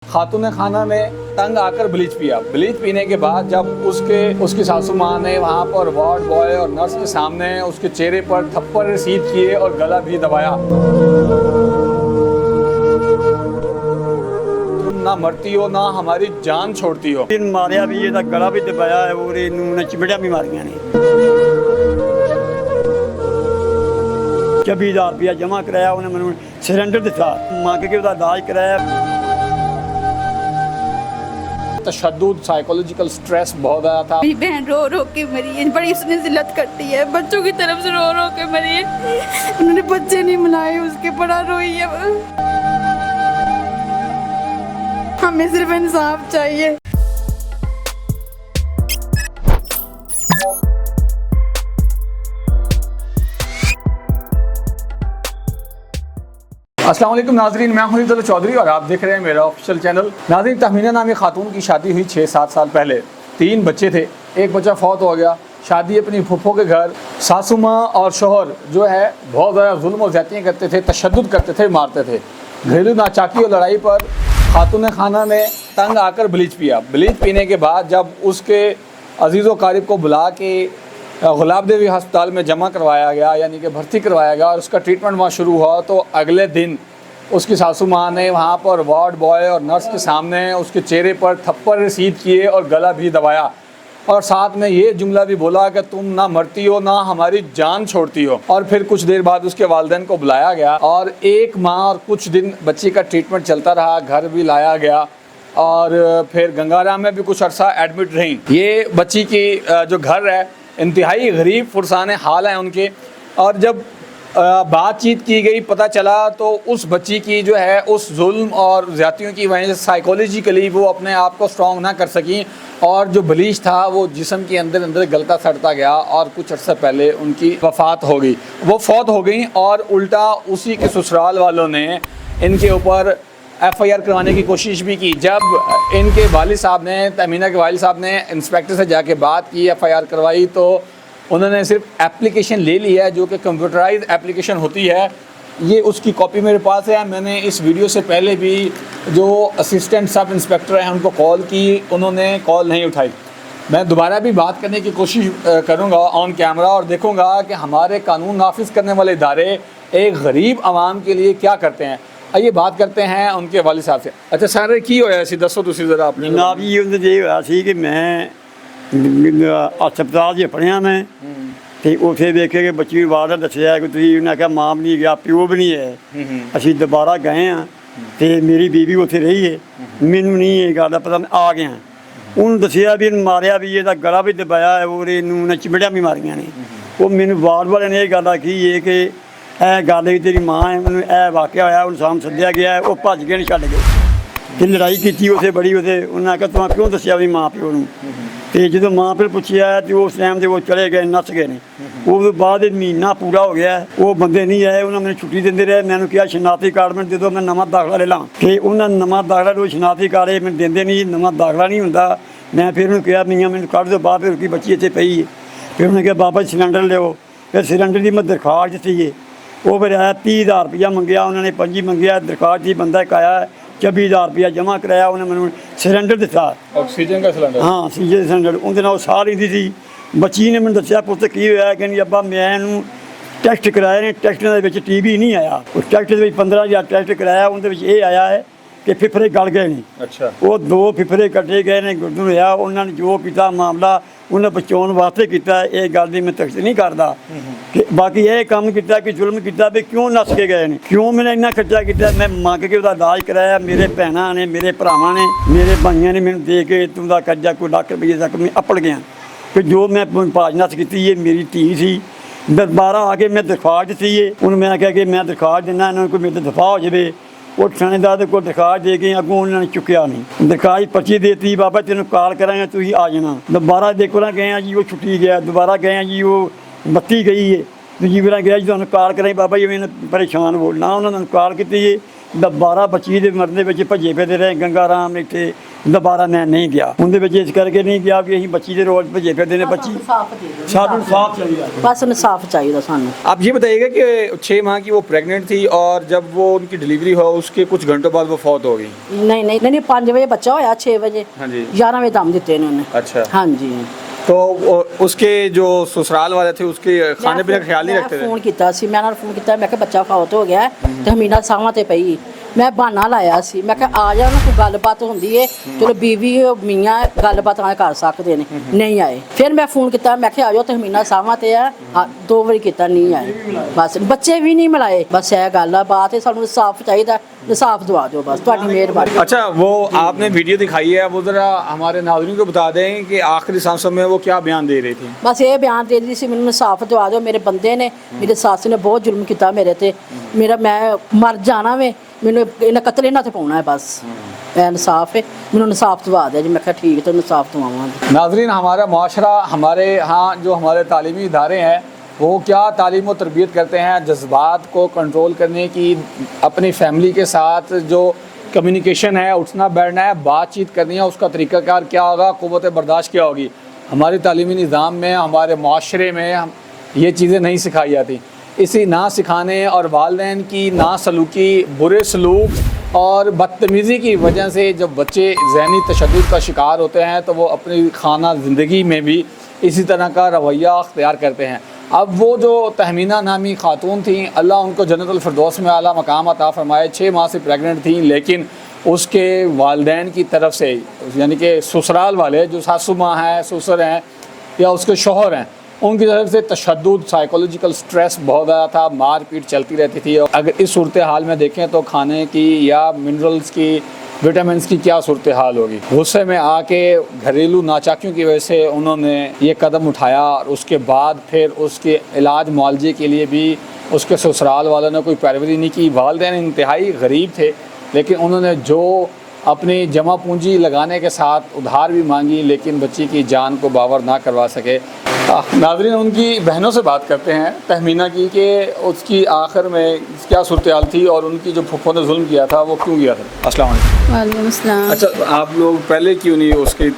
खातून खाना ने तंग आकर ब्लीच पिया। ब्लीच पीने के बाद जब उसकी सासू माँ ने वहाँ पर वार्ड बॉय और नर्स के सामने उसके चेहरे पर थप्पड़ रसीद किए और गला भी दबाया। तुम ना मरती हो ना हमारी जान छोड़ती हो। मारिया भी ਇਹਦਾ गला भी दबाया है और ਇਹਨੂੰ चिमड़िया भी मारिया ने। 24,000 रुपया जमा कराया उन्हें मैं सिलेंडर दिता मंग के उसका इलाज कराया। तशद्दुद साइकोलॉजिकल स्ट्रेस बहुत ज़्यादा था। मेरी बहन रो रो के मरी है, बड़ी उसने जिल्लत करती है, बच्चों की तरफ से रो रो के मरी है। उन्होंने बच्चे नहीं मिलाए, उसके बड़ा रोई है। हमें सिर्फ इंसाफ चाहिए। अस्सलाम वालेकुम नाज़रीन, मैं हूं अब्दुल्ला चौधरी और आप देख रहे हैं मेरा ऑफिशियल चैनल। नाज़रीन, तहमीना नामी खातून की शादी हुई 6-7 साल पहले। 3 बच्चे थे, एक बच्चा फौत हो गया। शादी अपनी फुफ्फो के घर। सासू माँ और शोहर जो है बहुत ज़्यादा जुल्म और ज़्यादतियाँ करते थे, तशद्दुद करते थे, मारते थे। घरेलू नाचाकी और लड़ाई पर खातून खाना ने तंग आकर ब्लीच पिया। ब्लीच पीने के बाद जब उसके अजीज़ व क़रीब को बुला के गुलाब देवी अस्पताल में जमा करवाया गया, यानी कि भर्ती करवाया गया और उसका ट्रीटमेंट वहाँ शुरू हुआ, तो अगले दिन उसकी सासू माँ ने वहाँ पर वार्ड बॉय और नर्स के सामने उसके चेहरे पर थप्पड़ रसीद किए और गला भी दबाया और साथ में ये जुमला भी बोला कि तुम ना मरती हो ना हमारी जान छोड़ती हो। और फिर कुछ देर बाद उसके वालिदैन को बुलाया गया और 1 माह और कुछ दिन बच्ची का ट्रीटमेंट चलता रहा। घर भी लाया गया और फिर गंगाराम में भी कुछ अरसा एडमिट रहीं। ये बच्ची की जो घर है इंतहाई गरीब फुरसान हाल है उनके। और जब बातचीत की गई, पता चला तो उस बच्ची की जो है उस जुल्म और ज़्यादतियों की वजह से साइकोलॉजिकली वो अपने आप को स्ट्रॉन्ग ना कर सकी और जो ब्लीच था वो जिस्म के अंदर अंदर गलता सड़ता गया और कुछ अर्सा पहले उनकी वफ़ात हो गई। वो फौत हो गई और उल्टा उसी के ससुराल वालों ने इनके ऊपर FIR करवाने की कोशिश भी की। जब इनके वालिद साहब ने, तमीना के वालिद साहब ने इंस्पेक्टर से जाके बात की, FIR करवाई, तो उन्होंने सिर्फ एप्लीकेशन ले ली है जो कि कंप्यूटराइज एप्लीकेशन होती है। ये उसकी कॉपी मेरे पास है। मैंने इस वीडियो से पहले भी जो असिस्टेंट सब इंस्पेक्टर हैं उनको कॉल की, उन्होंने कॉल नहीं उठाई। मैं दोबारा भी बात करने की कोशिश करूँगा ऑन कैमरा और देखूँगा कि हमारे कानून नाफिज करने वाले इदारे एक गरीब आवाम के लिए क्या करते हैं। आइए बात करते हैं उनके वालिद साहब से। अच्छा सर, की होया सी दसो तुसी जरा अपने। जनाब जी उन्हें ये होया सी कि मैं अस्पताल 'ਚ पढ़िया मैं ਤੇ ਉੱਥੇ ਵੇਖੇ ਕਿ ਬੱਚੀ ਵਾਰਡ ਦੱਸਿਆ ਕਿ ਤੁਸੀਂ ਉਹਨਾਂ ਕਿਹਾ ਮਾਂ ਵੀ ਨਹੀਂ ਗਿਆ, ਪਿਓ ਵੀ ਨਹੀਂ ਹੈ। ਅਸੀਂ ਦੁਬਾਰਾ ਗਏ ਹਾਂ ਤੇ ਮੇਰੀ ਬੀਬੀ ਉੱਥੇ ਰਹੀ ਹੈ। ਮੈਨੂੰ ਨਹੀਂ ਇਹ ਗੱਲ ਦਾ ਪਤਾ, ਮੈਂ ਆ ਗਿਆ। ਉਹਨੂੰ ਦੱਸਿਆ ਵੀ ਇਹਨੂੰ ਮਾਰਿਆ ਵੀ, ਇਹਦਾ ਗਲਾ ਵੀ ਦਬਾਇਆ ਔਰ ਇਹਨੂੰ ਚਿਮੜੀਆਂ ਵੀ ਮਾਰੀਆਂ ਨੇ। ਉਹ ਮੈਨੂੰ ਵਾਰਡ ਵਾਲਿਆਂ ਨੇ ਇਹ ਗੱਲ ਆਖੀ ਹੈ ਕਿ ਇਹ ਗੱਲ ਵੀ ਤੇਰੀ ਮਾਂ ਹੈ, ਮੈਨੂੰ ਇਹ ਵਾਕਿਆ ਹੋਇਆ, ਉਹਨੂੰ ਸਾਹਮਣੇ ਸੱਦਿਆ ਗਿਆ। ਉਹ ਭੱਜ ਗਏ, ਨਹੀਂ ਛੱਡ ਗਏ ਤੇ ਲੜਾਈ ਕੀਤੀ ਉੱਥੇ ਬੜੀ। ਉਹਦੇ ਉਹਨਾਂ ਆਖਿਆ ਤੂੰ ਕਿਉਂ ਦੱਸਿਆ ਵੀ ਮਾਂ ਪਿਓ ਨੂੰ। ਤੇ ਜਦੋਂ ਮਾਂ ਪਿਓ ਪੁੱਛਿਆ ਤੇ ਉਸ ਟਾਈਮ ਤੇ ਉਹ ਚਲੇ ਗਏ, ਨੱਸ ਗਏ ਨੇ। ਉਸ ਤੋਂ ਬਾਅਦ ਮਹੀਨਾ ਪੂਰਾ ਹੋ ਗਿਆ, ਉਹ ਬੰਦੇ ਨਹੀਂ ਆਏ। ਉਹਨਾਂ ਮੈਨੂੰ ਛੁੱਟੀ ਦਿੰਦੇ ਰਹੇ। ਮੈਨੂੰ ਕਿਹਾ ਸ਼ਨਾਖਤੀ ਕਾਰਡ ਮੈਨੂੰ ਦੇ ਦਿਓ, ਮੈਂ ਨਵਾਂ ਦਾਖਲਾ ਲੈ ਲਾਂ। ਕਿ ਉਹਨਾਂ ਨਵਾਂ ਦਾਖਲਾ ਉਹ ਸ਼ਨਾਖਤੀ ਕਾਰਡ ਮੈਨੂੰ ਦਿੰਦੇ ਨਹੀਂ, ਨਵਾਂ ਦਾਖਲਾ ਨਹੀਂ ਹੁੰਦਾ। ਮੈਂ ਫਿਰ ਉਹਨੂੰ ਕਿਹਾ ਮੀਆਂ ਮੈਨੂੰ ਕੱਢ ਦਿਓ ਬਾਹਰ, ਫਿਰ ਕੀ ਬੱਚੀ ਇੱਥੇ ਪਈ ਹੈ। ਫਿਰ ਉਹਨੇ ਕਿਹਾ ਬਾਬਾ ਸਿਲੰਡਰ ਲਿਓ। ਫਿਰ ਸਿਲੰਡਰ ਦੀ ਮੈਂ ਦਰਖਾਸਤ ਦਿੱਤੀ ਹੈ। ਉਹ ਫਿਰ ਆਇਆ 30,000 ਰੁਪਇਆ ਮੰਗਿਆ, ਉਹਨਾਂ ਨੇ 25 ਮੰਗਿਆ। ਦਰਖਾਸਤ ਦੀ ਬੰਦਾ ਇੱਕ ਆਇਆ 24,000 रुपया जमा कराया। उन्हें मैं सिलेंडर दिता, ऑक्सीजन का सिलेंडर। हाँ ऑक्सीजन सिलेंडर। उनके नाल साह लेंदी सी। बच्ची ने मैंने दसिया पुत्त की होया, कहनी अब्बा मैं टैसट कराए ने, टैसटां दे विच TB नहीं आया। उस टैसट दे विच 15,000 टैसट कराया, उनदे विच ये आया है कि फिफरे गल गए ने। अच्छा, वो 2 फिफरे कटे गए ने। गुरदू होया, उन्होंने जो किया मामला उन्हें बचाने वास्ते किया। ये गल की मैं तख्त नहीं करता कि बाकी ये काम किया कि जुल्म किया भी क्यों नस के गए हैं, क्यों मैंने इन्ना खर्चा किया। मैं मंग के उसका इलाज कराया। मेरे भैन ने, मेरे भरावां ने, मेरे भाइयों ने मैंने दे के तुमका कर्जा कोई लाख रुपये तक मैं अपड़ गया। कि जो मैं पाज नस की ये मेरी धी सी। दोबारा आके मैं दरखास्त दी है। उन्हें मैं आख्या कि मैं दरखास्त देना, इन्होंने कोई मेरे दफा हो जाए। वो थानेदार को दरखास्त दे के अगों उन्होंने चुकया नहीं। दरखास्त पर्ची देती, बाबा तेन कॉल करांगे तुम आ जाना। दोबारा देखो ना गए जी, वो छुट्टी गया। दोबारा गए जी, वो बत्ती गई है। दूजी बार गया जी, तुम कॉल कराई बाबा जी, मैंने परेशान हो ना। उन्होंने कॉल की 12 ਬੱਚੀ ਦੇ ਮਰਨ ਦੇ ਵਿੱਚ ਭੱਜੇ ਫਿਰਦੇ ਰਹੇ ਗੰਗਾ ਰਾਮ ਨੇ ਇੱਥੇ ਦੁਬਾਰਾ ਮੈਂ ਨਹੀਂ ਗਿਆ ਉਹਦੇ ਵਿੱਚ ਇਸ ਕਰਕੇ ਨਹੀਂ ਗਿਆ ਕਿ ਅਸੀਂ ਬੱਚੀ ਦੇ ਰੋਜ਼ ਭੱਜੇ ਫਿਰਦੇ ਨੇ ਬੱਚੀ ਸਾਨੂੰ ਸਾਫ ਚਾਹੀਦਾ बस इंसाफ चाहिए सानू। आप ये बताइएगा कि 6 माह की वो प्रेग्नेंट थी और जब वो उनकी डिलीवरी हुआ उसके कुछ घंटों बाद वो फौत हो गई। नहीं 5 बजे बच्चा होया, 6 बजे हाँ जी। 11 बजे दम दिते इन्होंने। अच्छा। हाँ जी। तो उसके जो ससुराल वाले थे उसके खाने पीने का ख्याल नहीं रखते थे। फोन किया सी, मैं फोन किया, मैं बच्चा फौत हो गया है ते हमीना सावां ते पई। मैं बहाना लाया सी, मैं आ जा ना कोई गलबात होंदी है, चलो बीवी मियाँ गलबात कर सकते हैं, नहीं आए। फिर मैं फोन किया, मैं आ जाओ तो हमीना सावां ते है, 2 बारी किया नहीं आए। बस बच्चे भी नहीं मिलाए। बस यह गल बात है, सानू इंसाफ चाहिए, इंसाफ दवा दो बस, तुहाडी मेहरबानी। अच्छा, वो आपने वीडियो दिखाई है, वो जरा हमारे नाज़रीन को बता दें कि आखिरी सांसों में वो क्या बयान दे रही थी। बस ये बयान दे रही सी, मैनू इंसाफ दवा दो, मेरे बंदे ने, मेरे सस ने बहुत जुल्म किया मेरे ते, मेरा मैं मर जाना वे, मैनू इन्हें कतल इन्हां ते पाउणा है बस। इंसाफ है, मैनू इंसाफ दवा दे जी। मैं कहा ठीक है, तो इंसाफ दवावांगी। नाज़रीन, हमारा माशरा, हमारे यहाँ जो हमारे तालीमी इदारे हैं वो क्या तालीम और तरबियत करते हैं, जज्बात को कंट्रोल करने की, अपनी फैमिली के साथ जो कम्युनिकेशन है, उठना बैठना है, बातचीत करनी है, उसका तरीक़ाकार क्या होगा, क़ुव्वत बर्दाश्त क्या होगी। हमारे तालीमी निज़ाम में, हमारे माशरे में हम ये चीज़ें नहीं सिखाई जाती। इसी ना सिखाने और वालिदैन की ना सलूकी, बुरे सलूक और बदतमीज़ी की वजह से जब बच्चे ज़हनी तशद्दुद का शिकार होते हैं तो वो अपनी खाना ज़िंदगी में भी इसी तरह का रवैया अख्तियार करते हैं। अब वो जो तहमीना नामी खातून थी, अल्लाह उनको जन्नतुल फिरदौस में आला मकाम अता फरमाए, 6 माह से प्रेग्नेंट थी, लेकिन उसके वालिदैन की तरफ से, यानी कि ससुराल वाले जो सासू माँ हैं, ससुर हैं या उसके शौहर हैं, उनकी तरफ से तशद्दुद, साइकोलॉजिकल स्ट्रेस बहुत ज़्यादा था, मार पीट चलती रहती थी। और अगर इस सूरत हाल में देखें तो खाने की या मिनरल्स की, विटामिन्स की क्या सूरत हाल होगी। गुस्से में आके घरेलू नाचाकियों की वजह से उन्होंने ये कदम उठाया और उसके बाद फिर उसके इलाज मुआवजे के लिए भी उसके ससुराल वालों ने कोई पैरवी नहीं की। वालिदैन इंतहाई गरीब थे, लेकिन उन्होंने जो अपनी जमा पूंजी लगाने के साथ उधार भी मांगी, लेकिन बच्ची की जान को बावर ना करवा सके। नाज़रीन, उनकी बहनों से बात करते हैं तहमीना की कि उसकी आखिर में क्या सूरत हाल थी और उनकी जो फुफ्फो ने जुल्म किया था वो क्यों किया था। अस्सलाम वालेकुम। वालेकुम अस्सलाम। अच्छा, आप लोग पहले क्यों नहीं उसके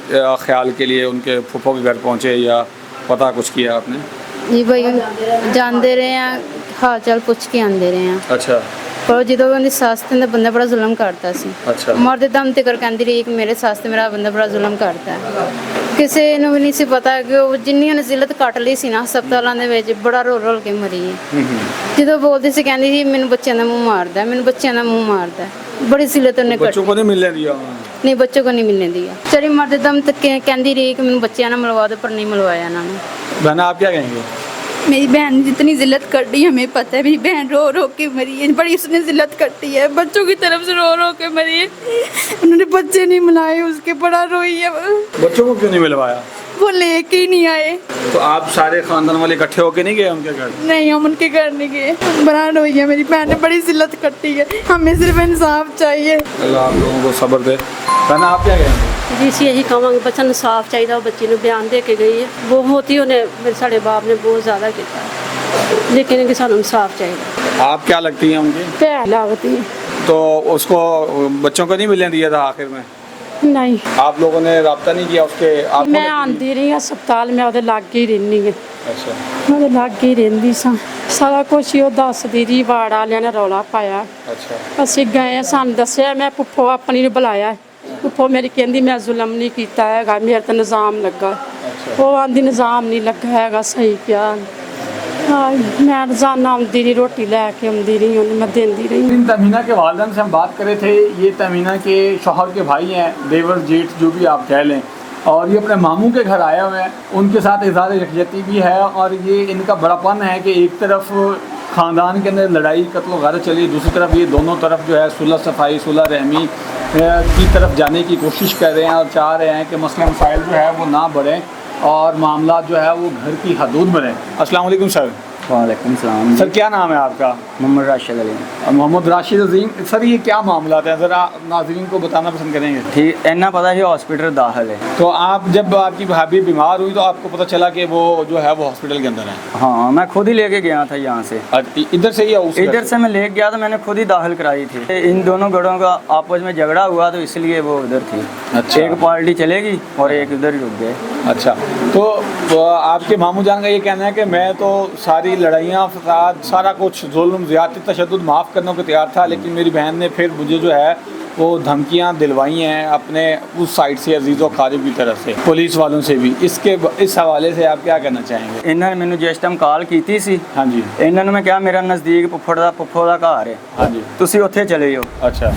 ख्याल के लिए उनके फुफ्फो के घर पहुँचे या पता कुछ किया आपने? जी भाई जाते रहे हैं, हाल चाल पुछ के आते रहे हैं, अच्छा पर जो उनकी सस ते बंदा बड़ा जुल्म करता सी। अच्छा। मरते दम तक कहती रही कि मेरे सस ते मेरा बंदा बड़ा जुल्म करता है। किसी ने भी नहीं सी पता कि वो जिन्नी उन्हें जिल्लत कट ली सी ना हस्पतालों के बड़ा रोल के मरी है। जो बोलती सी कहती थी मैंने बच्चों का मुँह मारता है, मैंने बच्चों का मुँह मारता है, बड़ी जिल्लत उन्हें बच्चों को नहीं मिलने दिया? नहीं, बच्चों को नहीं मिलने दिया। चली मरते दम तक कहती रही कि मैंने बच्चों ने मिलवा दो, पर नहीं मिलवाया इन्होंने। बहना, आप क्या कहेंगे? मेरी बहन ने जितनी जिल्लत कर दी हमें पता है, मेरी बहन रो रो के मरी है, बड़ी उसने जिल्लत करती है, बच्चों की तरफ से रो रो के मरी है। उन्होंने बच्चे नहीं मिलाए, उसके बड़ा रोई है। बच्चों को क्यों नहीं मिलवाया? वो लेके ही नहीं आए। तो आप सारे खानदान वाले इकट्ठे होके नहीं गए उनके घर? नहीं, हम उनके घर नहीं गए। बड़ा रोई है, मेरी बहन ने बड़ी जिल्लत करती है, हमें सिर्फ इंसाफ चाहिए। अल्लाह आप लोगों को सब्र दे। बहना, आप क्या कहेंगे? जी सी यही कहांगे, बच्चा इंसाफ चाहिए। बच्ची ने बयान दे के गई है, वो होती उन्हें मेरे साढ़े बाप ने बहुत ज़्यादा किया, लेकिन इनके सानू इंसाफ चाहिए। आप क्या लगती हैं उनकी? भैन लगती है। तो उसको बच्चों को नहीं मिलने दिया था आखिर में? नहीं, आप लोगों ने रब्ता नहीं किया उसके? आपको मैं आती रही अस्पताल में, ਉਹਦੇ लागे ही रहनी है, अच्छा ਉਹਦੇ लागे ही रहती सां। सारा कुछ ही ਉਹ ਦੱਸਦੀ ਰਹੀ, ਵਾੜ ਵਾਲਿਆਂ ਨੇ ਰੌਲਾ ਪਾਇਆ। अच्छा ਅਸੀਂ ਗਏ, ਸਾਨੂੰ ਦੱਸਿਆ, ਮੈਂ ਪੁੱਫੋ ਆਪਣੀ ਨੂੰ ਬੁਲਾਇਆ। ਪੁੱਫੋ ਮੇਰੀ ਕਹਿੰਦੀ ਮੈਂ ਜ਼ੁਲਮ ਨਹੀਂ ਕੀਤਾ ਹੈਗਾ, ਮੇਰੇ ਤੇ ਨਿਜ਼ਾਮ ਲੱਗਾ। ਉਹ ਆਂਦੀ ਨਿਜ਼ਾਮ ਨਹੀਂ ਲੱਗਾ ਹੈਗਾ, ਸਹੀ ਕਿਹਾ। मैं रोजाना आती रही, रोटी लैके आती रही, उन्हें मैं देती रही। इन तमीना के वालिदैन से हम बात कर रहे थे। ये तमीना के शौहर के भाई हैं, देवर जेठ जो भी आप कह लें, और ये अपने मामू के घर आए हुए हैं। उनके साथ इज़हार यकजहती भी है और ये इनका बड़ापन है कि एक तरफ ख़ानदान के अंदर लड़ाई कत्ल वगैरह चली, दूसरी तरफ ये दोनों तरफ जो है सुलह सफाई, सुलह रहमी की तरफ जाने की कोशिश कर रहे हैं और चाह रहे हैं कि मसला मसाइल जो है वो ना बढ़ें और मामला जो है वो घर की हदूद में रहें। अस्सलाम वालेकुम सर। वालेकुम सलाम। सर क्या नाम है आपका? मोहम्मद राशिद अली। मोहम्मद राशिद अजीम। सर ये क्या मामला है, ज़रा नाज़रीन को बताना पसंद करेंगे? ठीक, इन्ना पता है हॉस्पिटल दाखिल है। तो आप जब आपकी भाभी बीमार हुई तो आपको पता चला कि वो जो है वो हॉस्पिटल के अंदर है? हाँ, मैं खुद ही लेके गया था यहाँ से। इधर से या उस इधर से मैं लेके गया था, मैंने खुद ही दाखिल कराई थी। इन दोनों गढ़ों का आपस में झगड़ा हुआ तो इसलिए वो उधर थी। अच्छा। एक पार्टी चलेगी और एक उधर ही रुक गए। अच्छा, तो आपके मामू जान का ये कहना है कि मैं तो सारी लड़ाइयाँ, फसाद, सारा कुछ जुल्म, ज़्यादती, तशद्दुद माफ़ करने को तैयार था, लेकिन मेरी बहन ने फिर मुझे जो है वो धमकियाँ दिलवाई हैं अपने उस साइड से, अजीज़ व क़ारिब की तरफ से, पुलिस वालों से भी। इस हवाले से आप क्या कहना चाहेंगे? इन्होंने मैंने जिस टाइम कॉल की सी, हाँ जी, इन्होंने मैं क्या मेरा नज़दीक पुप्पो का घर है, हाँ जी, तुसी उत्थे चले जाओ, अच्छा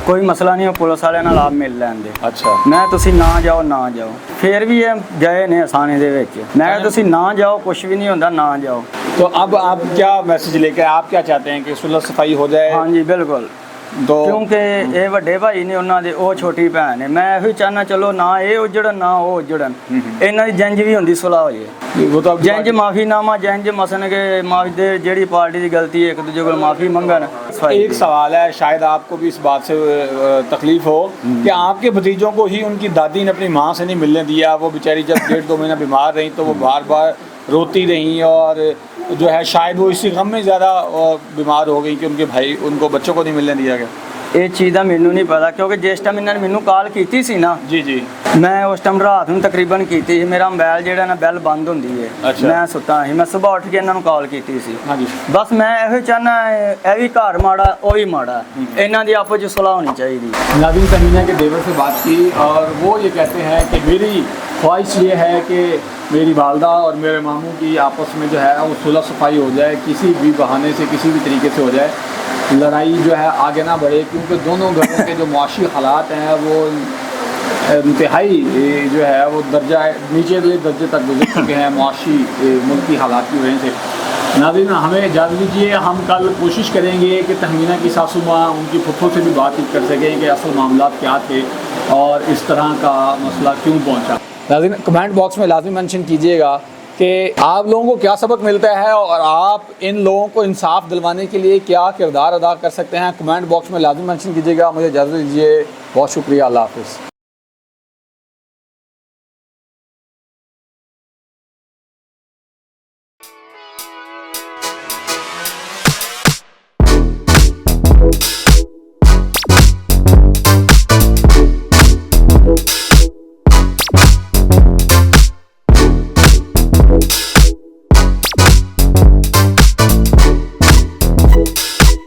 कोई मसला नहीं, पुलिस वाले नाल आप मिल लैंदे। अच्छा, मैं तुसी ना जाओ ना जाओ, फिर भी ये गए ने आसानी दे विच। मैं कहा तुसी ना जाओ, कुछ भी नहीं होंदा, ना जाओ। तो अब आप क्या मैसेज लेके, आप क्या चाहते हैं कि सुलह सफाई हो जाए? हाँ जी बिल्कुल, तो क्योंकि ये ਵੱਡੇ ਭਾਈ ਨੇ ਉਹਨਾਂ ਦੇ, ਉਹ ਛੋਟੀ ਭੈਣ ਹੈ। ਮੈਂ ਇਹੋ ਚਾਹਨਾ ਚਲੋ ਨਾ ਇਹ ਉਜੜਨ ਨਾ ਉਹ ਉਜੜਨ, ਇਹਨਾਂ ਦੀ ਜੰਜ ਵੀ ਹੁੰਦੀ ਸੁਲਹ ਹੋ ਜੇ। वो तो अब ਜੰਜ ਮਾਫੀਨਾਮਾ ਜੰਜ ਮਸਨ के माफी दे, जेड़ी पार्टी की गलती है एक दूसरे को माफी मंगन। एक सवाल है, शायद आपको भी इस बात से तकलीफ हो कि आपके भतीजों को ही उनकी दादी ने अपनी माँ से नहीं मिलने दिया। वो बेचारी जब 1.5-2 महीना बीमार रही तो वो बार बार रोती रही और जो है शायद वो इसी गम में ज़्यादा बीमार हो गई कि उनके भाई, उनको बच्चों को नहीं मिलने दिया गया। ਇਹ ਚੀਜ਼ ਦਾ ਮੈਨੂੰ ਨਹੀਂ ਪਤਾ, ਕਿਉਂਕਿ ਜਿਸ ਟਾਈਮ ਇਹਨਾਂ ਨੇ ਮੈਨੂੰ ਕਾਲ ਕੀਤੀ ਸੀ ਨਾ, जी जी, ਮੈਂ ਉਸ ਟਾਈਮ ਰਾਤ ਨੂੰ ਤਕਰੀਬਨ ਕੀਤੀ ਸੀ। ਮੇਰਾ ਮੋਬਾਈਲ ਜਿਹੜਾ ਨਾ ਬੈਲ ਬੰਦ ਹੁੰਦੀ ਹੈ, ਅੱਛਾ। ਮੈਂ ਸੁੱਤਾ ਸੀ। ਮੈਂ ਸਵੇਰ ਉੱਠ ਕੇ ਇਹਨਾਂ ਨੂੰ ਕਾਲ ਕੀਤੀ ਸੀ। हाँ जी, ਬਸ ਮੈਂ ਇਹੋ ਚਾਹਨਾ, ਇਹ ਵੀ ਘਰ ਮਾੜਾ ਉਹ ਵੀ ਮਾੜਾ, ਇਹਨਾਂ ਦੀ ਆਪਸ ਵਿੱਚ ਸੁਲਹ ਹੋਣੀ ਚਾਹੀਦੀ। नाज़रीन तमीना के देवर से बात की और वो ये कहते हैं कि मेरी ख्वाहिश ये है कि मेरी वालदा और मेरे मामू की आपस में जो है वो सुलह सफाई हो जाए, किसी भी बहाने से, किसी भी तरीके से हो जाए, लड़ाई जो है आगे ना बढ़े, क्योंकि दोनों घरों के जो मुआशी हालात हैं वो इंतहाई जो है वो दर्जा नीचे दर्जे तक गुजर चुके हैं मुआशी मुल्की हालात की वजह से। नाज़रीन हमें इजाज़त दीजिए, हम कल कोशिश करेंगे कि तहमीना की सासू माँ, उनकी फुफ्फो से भी बातचीत कर सकें कि असल मामला क्या थे और इस तरह का मसला क्यों पहुँचा। नाज़रीन कमेंट बॉक्स में लाजमी मेंशन कीजिएगा कि आप लोगों को क्या सबक मिलता है और आप इन लोगों को इंसाफ दिलवाने के लिए क्या किरदार अदा कर सकते हैं। कमेंट बॉक्स में लाजमी मेंशन कीजिएगा। मुझे इजाज़त दीजिए, बहुत शुक्रिया, अल्लाह हाफ़िज़।